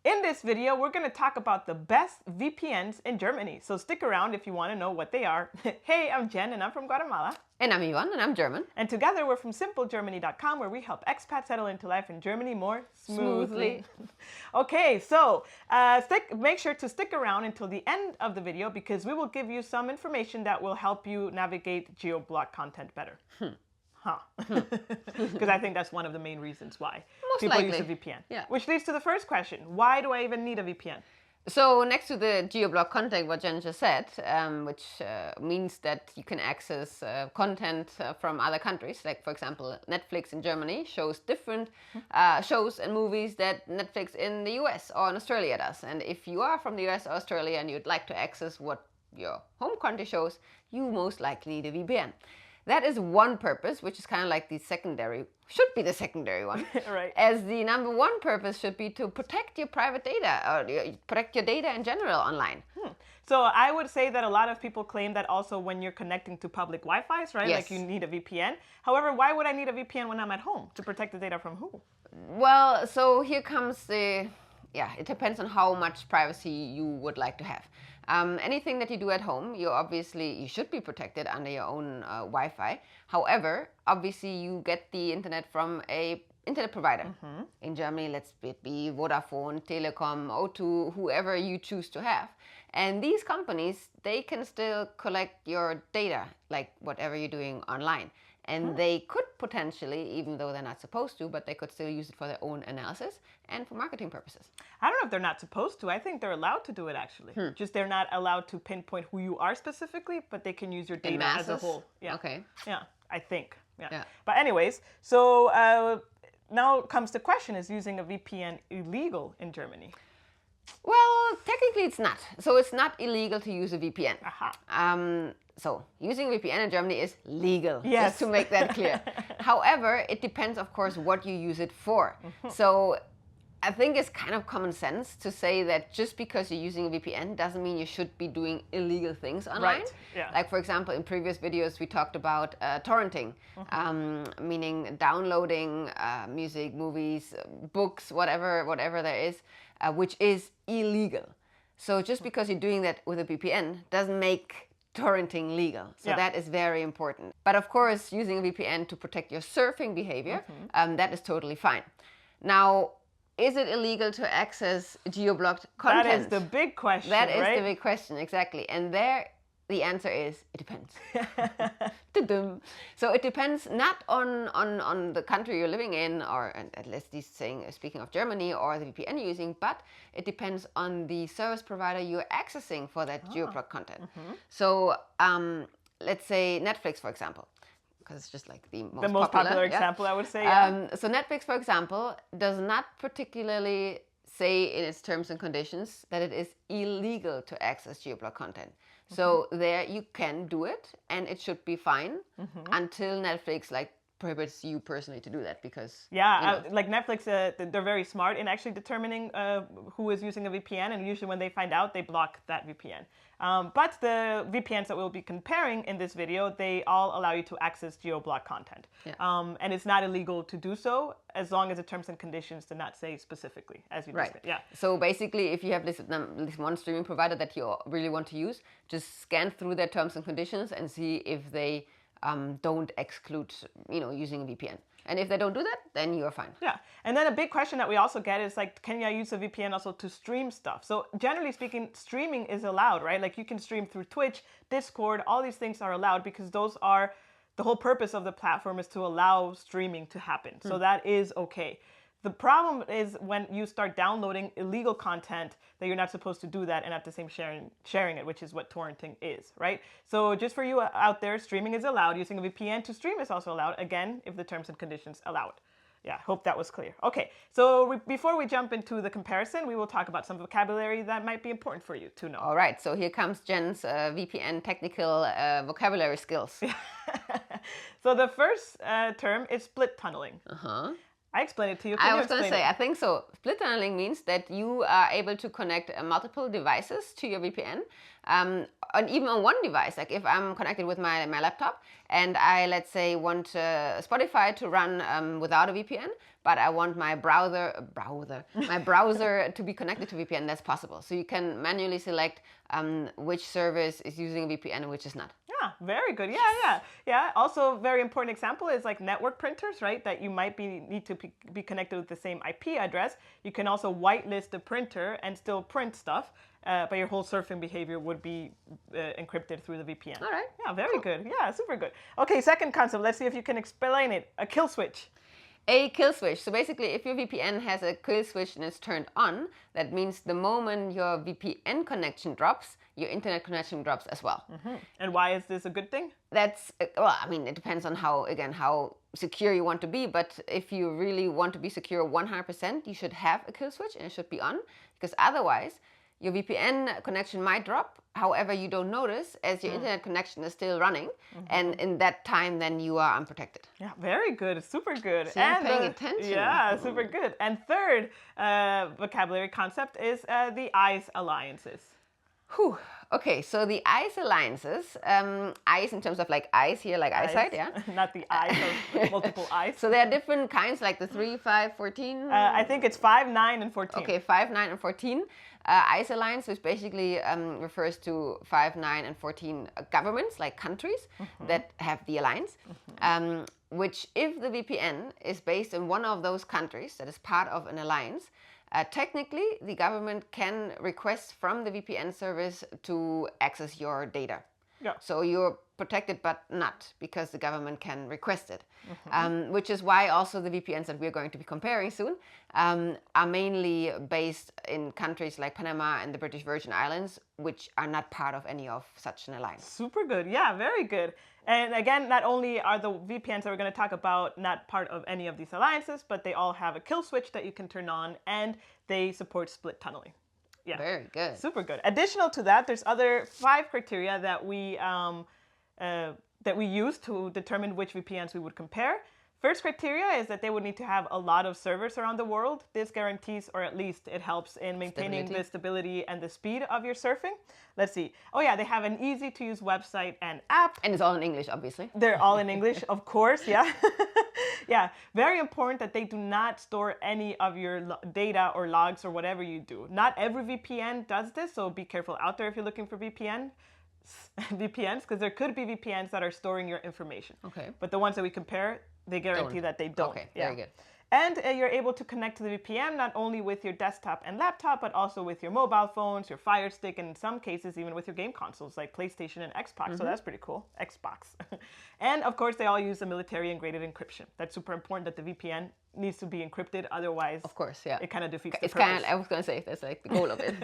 In this video, we're going to talk about the best VPNs in Germany. So stick around if you want to know what they are. Hey, I'm Jen and I'm from Guatemala. And I'm Ivan and I'm German. And together we're from simplegermany.com, where we help expats settle into life in Germany more smoothly. Okay, so make sure to stick around until the end of the video, because we will give you some information that will help you navigate geo-blocked content better. Because I think that's one of the main reasons why people use a VPN. Yeah. Which leads to the first question. Why do I even need a VPN? So next to the geo-blocked content, what Jen just said, which means that you can access content from other countries, like for example, Netflix in Germany shows different shows and movies that Netflix in the US or in Australia does. And if you are from the US or Australia and you'd like to access what your home country shows, you most likely need a VPN. That is one purpose, which is kind of like the secondary, should be the secondary one. Right. As the number one purpose should be to protect your private data or protect your data in general online. So I would say that a lot of people claim that also when you're connecting to public Wi-Fi's, right? Yes. Like you need a VPN. However, why would I need a VPN when I'm at home? To protect the data from who? Well, so here comes it depends on how much privacy you would like to have. Anything that you do at home, you should be protected under your own Wi-Fi. However, obviously you get the internet from a internet provider. In Germany, let's be Vodafone, Telekom, O2, whoever you choose to have. And these companies, they can still collect your data, like whatever you're doing online. And they could potentially, even though they're not supposed to, but they could still use it for their own analysis and for marketing purposes. I don't know if they're not supposed to. I think they're allowed to do it, actually. Just they're not allowed to pinpoint who you are specifically, but they can use your data as a whole. Yeah. Okay. Yeah, I think. Yeah. But anyways, so now comes the question, is using a VPN illegal in Germany? Well, technically it's not. So it's not illegal to use a VPN. So using VPN in Germany is legal, just to make that clear. However, it depends, of course, what you use it for. So I think it's kind of common sense to say that just because you're using a VPN doesn't mean you should be doing illegal things online. Right. Yeah. Like, for example, in previous videos, we talked about torrenting, meaning downloading music, movies, books, whatever there is, which is illegal. So just because you're doing that with a VPN doesn't make torrenting legal. So that is very important. But of course, using a VPN to protect your surfing behavior, that is totally fine. Now, is it illegal to access geo-blocked content? That is the big question, That is the big question, exactly. And there, the answer is, it depends. So it depends not on the country you're living in, or at least speaking of Germany, or the VPN you're using, but it depends on the service provider you're accessing for that geo-blocked content. So let's say Netflix, for example, because it's just like the most popular example, I would say. So Netflix, for example, does not particularly say in its terms and conditions that it is illegal to access geo-blocked content. So there you can do it, and it should be fine until Netflix prohibits you personally to do that, because like Netflix, they're very smart in actually determining who is using a VPN, and usually when they find out, they block that VPN. But the VPNs that we'll be comparing in this video, they all allow you to access geo-blocked content. And it's not illegal to do so, as long as the terms and conditions do not say specifically, as you just said. Yeah. So basically, if you have this one streaming provider that you really want to use, just scan through their terms and conditions and see if they don't exclude, using a VPN. And if they don't do that, then you are fine. Yeah. And then a big question that we also get is can I use a VPN also to stream stuff? So generally speaking, streaming is allowed, right? Like you can stream through Twitch, Discord, all these things are allowed, because those are, the whole purpose of the platform is to allow streaming to happen. So that is okay. The problem is when you start downloading illegal content that you're not supposed to do that, and at the same sharing it, which is what torrenting is, right? So just for you out there, streaming is allowed. Using a VPN to stream is also allowed, again, if the terms and conditions allow it. Yeah, hope that was clear. Okay, so before we jump into the comparison, we will talk about some vocabulary that might be important for you to know. All right, so here comes Jen's VPN technical vocabulary skills. So the first term is split tunneling. I explained it to you. I was going to say, I think so. Split tunneling means that you are able to connect multiple devices to your VPN, and even on one device. Like if I'm connected with my laptop and I, let's say, want Spotify to run without a VPN, but I want my browser to be connected to VPN, that's possible. So you can manually select which service is using a VPN and which is not. Yeah, very good. Yeah. Also, very important example is like network printers, right? That you might need to be connected with the same IP address. You can also whitelist the printer and still print stuff, but your whole surfing behavior would be encrypted through the VPN. All right. Yeah, very good. Yeah, super good. Okay, second concept. Let's see if you can explain it. A kill switch. A kill switch. So basically, if your VPN has a kill switch and it's turned on, that means the moment your VPN connection drops, your internet connection drops as well. Mm-hmm. And why is this a good thing? That's, well, I mean, it depends on how secure you want to be. But if you really want to be secure 100%, you should have a kill switch and it should be on, because otherwise your VPN connection might drop. However, you don't notice as your internet connection is still running. Mm-hmm. And in that time, then you are unprotected. Yeah, very good. Super good. So you're paying attention. Yeah, super good. And third vocabulary concept is the eyes alliances. Whew. Okay, so the eyes alliances, eyes in terms of like eyes here, like eyes. Eyesight, yeah? Not the eyes of multiple eyes. So there are different kinds, like the 3, 5, 14? I think it's 5, 9, and 14. Okay, 5, 9, and 14. Eyes alliance, which basically refers to 5, 9, and 14 governments, like countries, that have the alliance. Which, if the VPN is based in one of those countries that is part of an alliance, technically, the government can request from the VPN service to access your data. Yeah. So you're protected, but not, because the government can request it. Which is why also the VPNs that we're going to be comparing soon are mainly based in countries like Panama and the British Virgin Islands, which are not part of any of such an alliance. Super good. Yeah, very good. And again, not only are the VPNs that we're going to talk about not part of any of these alliances, but they all have a kill switch that you can turn on, and they support split tunneling. Yeah. Very good. Super good. Additional to that, there's other 5 criteria that we use to determine which VPNs we would compare. First criteria is that they would need to have a lot of servers around the world. This guarantees, or at least it helps in maintaining the stability and the speed of your surfing. Let's see. Oh yeah, they have an easy to use website and app. And it's all in English, obviously. They're all in English, of course, yeah. Yeah, very important that they do not store any of your data or logs or whatever you do. Not every VPN does this, so be careful out there if you're looking for VPNs, because there could be VPNs that are storing your information. Okay. But the ones that we compare, they guarantee that they don't. Okay, very good. And you're able to connect to the VPN not only with your desktop and laptop, but also with your mobile phones, your Fire Stick, and in some cases even with your game consoles like PlayStation and Xbox. So that's pretty cool. Xbox. And of course, they all use a military-grade encryption. That's super important that the VPN needs to be encrypted. Otherwise, of course, yeah, it kind of defeats the it's purpose. kind of, I was going to say, that's like the goal of it.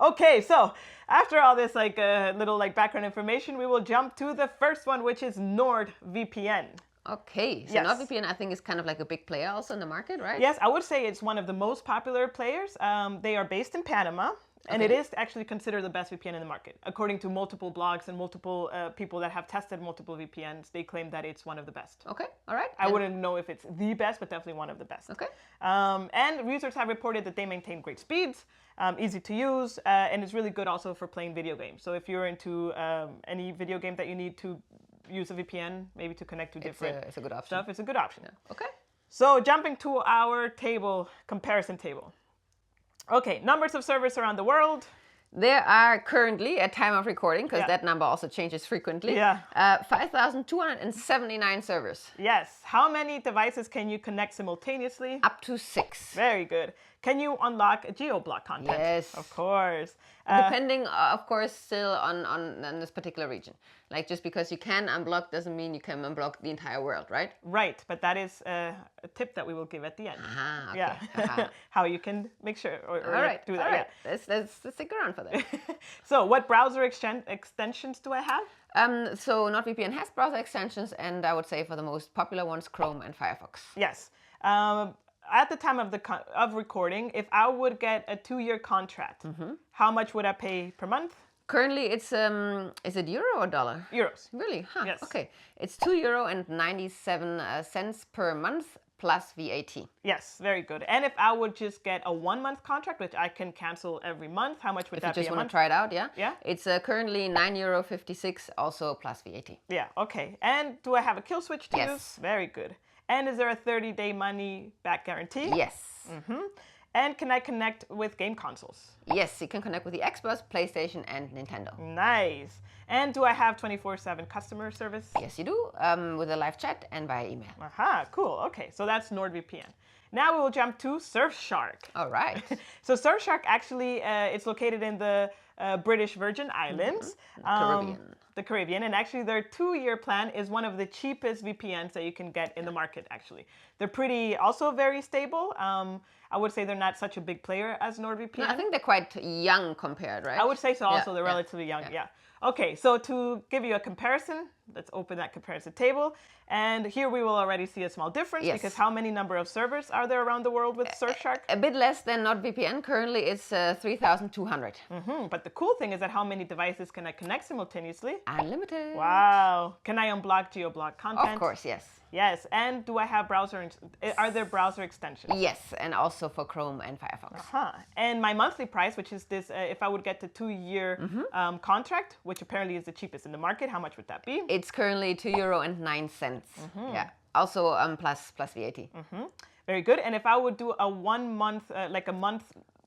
Okay, so after all this little background information, we will jump to the first one, which is NordVPN. Okay, so yes. NordVPN, I think, is kind of like a big player also in the market, right? Yes, I would say it's one of the most popular players. They are based in Panama, and it is actually considered the best VPN in the market. According to multiple blogs and multiple people that have tested multiple VPNs, they claim that it's one of the best. Okay, all right. I wouldn't know if it's the best, but definitely one of the best. Okay. And users have reported that they maintain great speeds, easy to use, and it's really good also for playing video games. So if you're into any video game that you need to use a VPN, maybe to connect to different it's a good option. stuff, it's a good option. Yeah. Okay. So jumping to our comparison table. Okay, numbers of servers around the world. There are currently, at time of recording, because that number also changes frequently, 5,279 servers. Yes. How many devices can you connect simultaneously? Up to 6. Very good. Can you unlock geo-blocked content? Yes. Of course. Depending, of course, still on this particular region. Like, just because you can unblock doesn't mean you can unblock the entire world, right? Right, but that is a tip that we will give at the end. Okay. Yeah. How you can make sure or all right. do that. All right. Let's stick around for that. So what browser extensions do I have? So NordVPN has browser extensions, and I would say for the most popular ones, Chrome and Firefox. Yes. At the time of recording, if I would get a 2-year contract, how much would I pay per month? Currently, it's is it euro or dollar? Euros. Really? Huh. Yes. Okay. It's €2.97 per month plus VAT. Yes, very good. And if I would just get a 1-month contract, which I can cancel every month, how much would that be a month? If you just want to try it out, yeah? Yeah. It's currently €9.56, also plus VAT. Yeah, okay. And do I have a kill switch to Yes. use? Very good. And is there a 30-day money back guarantee? Yes. And can I connect with game consoles? Yes, you can connect with the Xbox, PlayStation, and Nintendo. Nice. And do I have 24/7 customer service? Yes, you do, with a live chat and via email. Aha, cool. Okay, so that's NordVPN. Now we will jump to Surfshark. All right. So Surfshark actually, it's located in the British Virgin Islands. Caribbean. The Caribbean. And actually their 2-year plan is one of the cheapest VPNs that you can get in the market, actually. They're pretty, also very stable. I would say they're not such a big player as NordVPN. No, I think they're quite young compared, right? I would say so also. Yeah, They're yeah, relatively young, yeah. Okay, so to give you a comparison, let's open that comparison table. And here we will already see a small difference because how many number of servers are there around the world with Surfshark? A bit less than NordVPN. Currently it's 3,200. But the cool thing is that how many devices can I connect simultaneously? Unlimited. Wow. Can I unblock geo-blocked content? Of course, yes. Yes, and do I have are there browser extensions? Yes, and also for Chrome and Firefox. And my monthly price, which is this, if I would get the 2-year contract, which apparently is the cheapest in the market, how much would that be? It's currently €2.09. Yeah, also plus VAT. Very good. And if I would do a 1 month,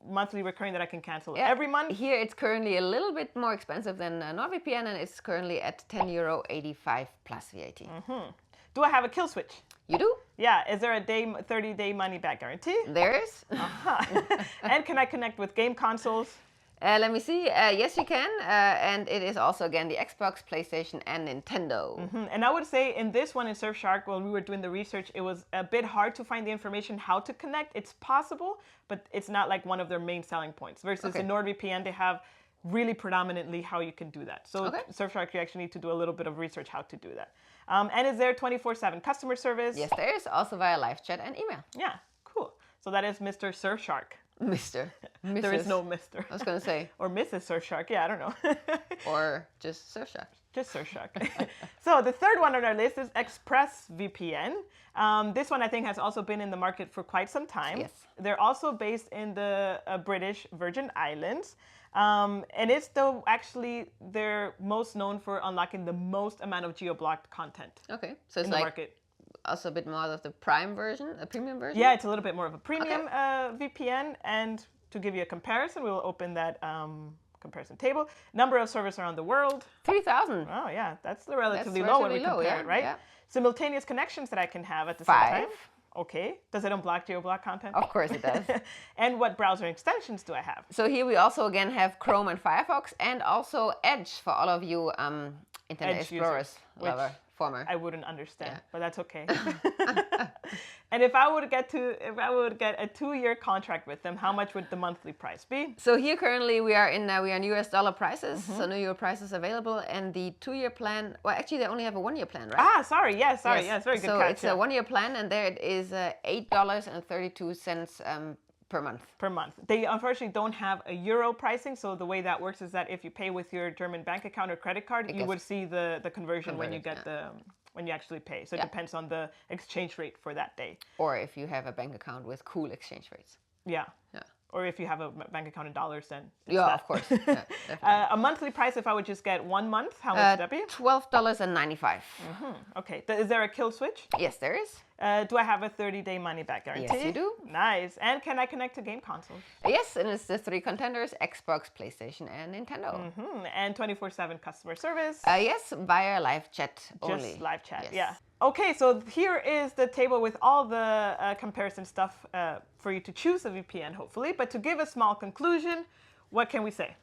monthly recurring that I can cancel every month? Here it's currently a little bit more expensive than NordVPN, and it's currently at €10.85 plus VAT. Do I have a kill switch? You do? Yeah. Is there a 30-day money back guarantee? There is. And can I connect with game consoles? Let me see. Yes, you can. And it is also, again, the Xbox, PlayStation, and Nintendo. And I would say in this one in Surfshark, when we were doing the research, it was a bit hard to find the information how to connect. It's possible, but it's not like one of their main selling points. Versus in NordVPN, they have really predominantly how you can do that. So Surfshark, you actually need to do a little bit of research how to do that. And is there 24/7 customer service? Yes, there is, also via live chat and email. Yeah, cool. So that is Mr. Surfshark. Mr. Mrs. There is no Mr. I was going to say. Or Mrs. Surfshark. Yeah, I don't know. Or just Surfshark. Just Surfshark. So the third one on our list is ExpressVPN. This one I think has also been in the market for quite some time. Yes. They're also based in the British Virgin Islands. And it's actually they're most known for unlocking the most amount of geo-blocked content. Okay, so it's in the like market. Also a bit more of the prime version, a premium version? Yeah, it's a little bit more of a premium VPN. And to give you a comparison, we will open that comparison table. Number of servers around the world. 3,000. Oh yeah, that's relatively low when we compare it, right? Yeah. Simultaneous connections that I can have at the same 5. time. Okay. Does it unblock geo-block content? Of course it does. And what browser extensions do I have? So here we also again have Chrome and Firefox, and also Edge for all of you Internet Explorers lover. Former. I wouldn't understand, but that's okay. And if I would get a 2-year contract with them, how much would the monthly price be? So here currently we are in US dollar prices, so no euro prices available, and the 2-year plan. Well, actually they only have a 1-year plan, right? Ah, sorry. Yes, sorry. Yes, very good so catch. It's a 1-year plan, and there it is $8.32 per month. Per month. They unfortunately don't have a euro pricing, so the way that works is that if you pay with your German bank account or credit card, you would see the conversion when you get when you actually pay. So it depends on the exchange rate for that day. Or if you have a bank account with cool exchange rates. Yeah. Or if you have a bank account in dollars, then of course. A monthly price, if I would just get 1 month, how much would that be? $12.95. Okay. Is there a kill switch? Yes, there is. Do I have a 30-day money back guarantee? Yes, you do. Nice. And can I connect to game consoles? Yes, and it's the 3 contenders: Xbox, PlayStation, and Nintendo. And 24/7 customer service? Yes, via live chat only. Just live chat, yeah. Okay, so here is the table with all the comparison stuff for you to choose a VPN, hopefully. But to give a small conclusion, what can we say?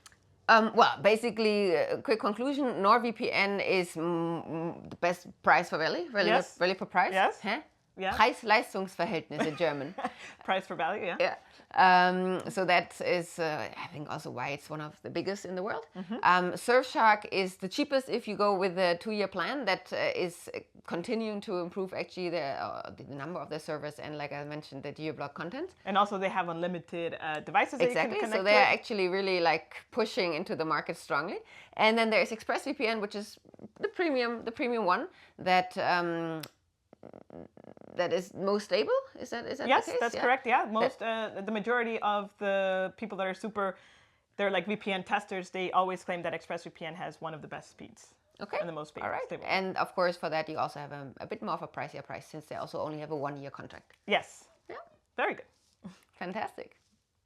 Well, basically, quick conclusion, NordVPN is the best price for value, value for price. Yes. Huh? Yeah. Preis-Leistungsverhältnis in German. Price for value, yeah. Yeah. So that is, I think, also why it's one of the biggest in the world. Surfshark is the cheapest if you go with the 2-year plan that is continuing to improve actually the number of their servers and, like I mentioned, the geo-blocked content. And also they have unlimited devices that you can connect so they're actually really like pushing into the market strongly. And then there's ExpressVPN, which is the premium one that that is most stable. Is that Yes, the case? that's correct. Yeah, the majority of the people that are they're like VPN testers. They always claim that ExpressVPN has one of the best speeds. Okay. And the most stable. All right. And of course, for that, you also have a bit more of a pricier price since they also only have a 1-year contract. Yes. Yeah. Very good. Fantastic.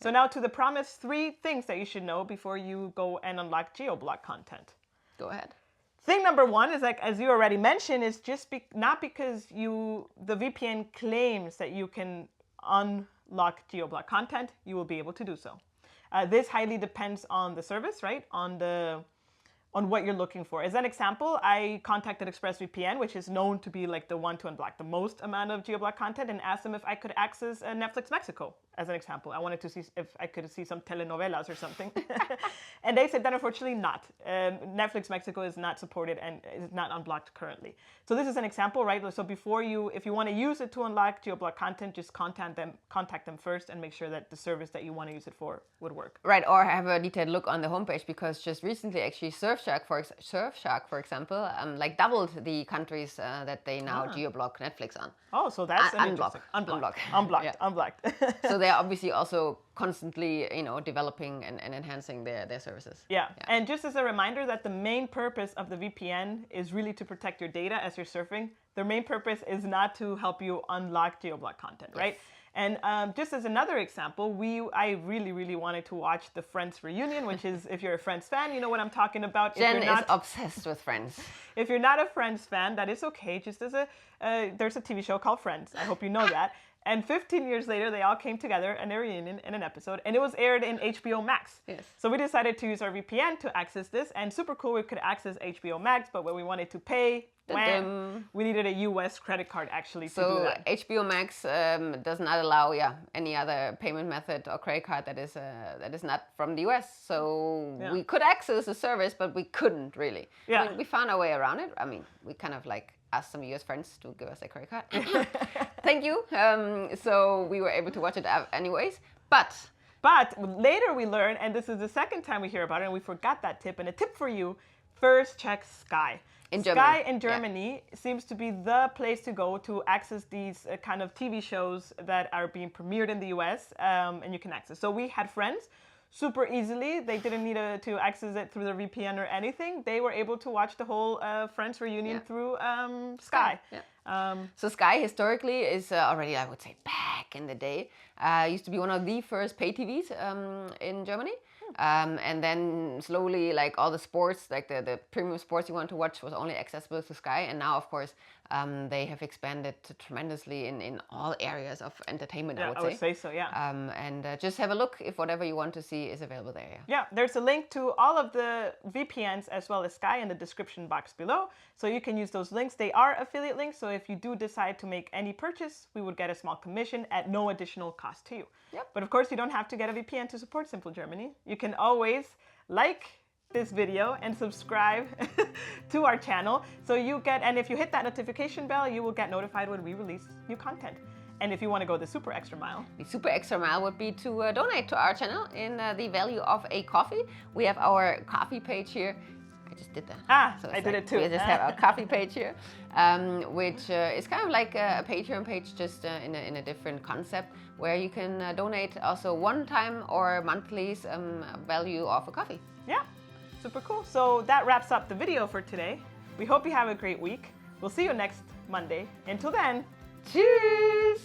So now to the promised 3 things that you should know before you go and unlock geo-blocked content. Go ahead. Thing number 1 is, like, as you already mentioned, is just not because the VPN claims that you can unlock geo-blocked content, you will be able to do so. This highly depends on the service, right? On what you're looking for. As an example, I contacted ExpressVPN, which is known to be like the one to unblock the most amount of geo-blocked content, and asked them if I could access Netflix Mexico, as an example. I wanted to see if I could see some telenovelas or something. And they said that unfortunately not. Netflix Mexico is not supported and is not unblocked currently. So this is an example, right? So if you want to use it to unlock geo-blocked content, just contact them first and make sure that the service that you want to use it for would work. Right, or have a detailed look on the homepage, because just recently actually Surfshark, for example, like doubled the countries that they now geo-block Netflix on. Oh, so that's unblocked. So they're obviously also constantly, developing and enhancing their services. Yeah. And just as a reminder that the main purpose of the VPN is really to protect your data as you're surfing. Their main purpose is not to help you unlock geo-blocked content, right? And just as another example, I really, really wanted to watch the Friends reunion, which is, if you're a Friends fan, you know what I'm talking about. Jen is obsessed with Friends. If you're not a Friends fan, that is okay. Just as there's a TV show called Friends. I hope you know that. And 15 years later, they all came together in a reunion in an episode, and it was aired in HBO Max. Yes. So we decided to use our VPN to access this, and super cool, we could access HBO Max, but when we wanted to pay, we needed a US credit card actually to do that. So HBO Max does not allow any other payment method or credit card that is not from the US. So we could access the service, but we couldn't really. Yeah. We found our way around it. I mean, we kind of like asked some US friends to give us a credit card. Thank you. So we were able to watch it anyways. But later we learned, and this is the second time we hear about it, and we forgot that tip. And a tip for you, first check Sky. Sky in Germany seems to be the place to go to access these kind of TV shows that are being premiered in the US, and you can access. So we had Friends super easily. They didn't need to access it through their VPN or anything. They were able to watch the whole Friends reunion through Sky. Yeah. So Sky historically is already, I would say, back in the day, used to be one of the first pay TVs in Germany. And then slowly, like all the sports, like the premium sports you want to watch was only accessible to Sky. And now, of course, they have expanded tremendously in all areas of entertainment, I would say so, yeah. And just have a look if whatever you want to see is available there. Yeah, there's a link to all of the VPNs as well as Sky in the description box below. So you can use those links. They are affiliate links. So if you do decide to make any purchase, we would get a small commission at no additional cost to you. Yep. But of course, you don't have to get a VPN to support Simple Germany. You can always like this video and subscribe to our channel. So and if you hit that notification bell, you will get notified when we release new content. And if you want to go the super extra mile. The super extra mile would be to donate to our channel in the value of a coffee. We have our coffee page here. I just did that. So I did it too. We just have our coffee page here, which is kind of like a Patreon page, just in a different concept, where you can donate also one-time or monthly value of a coffee. Yeah, super cool. So that wraps up the video for today. We hope you have a great week. We'll see you next Monday. Until then, cheers!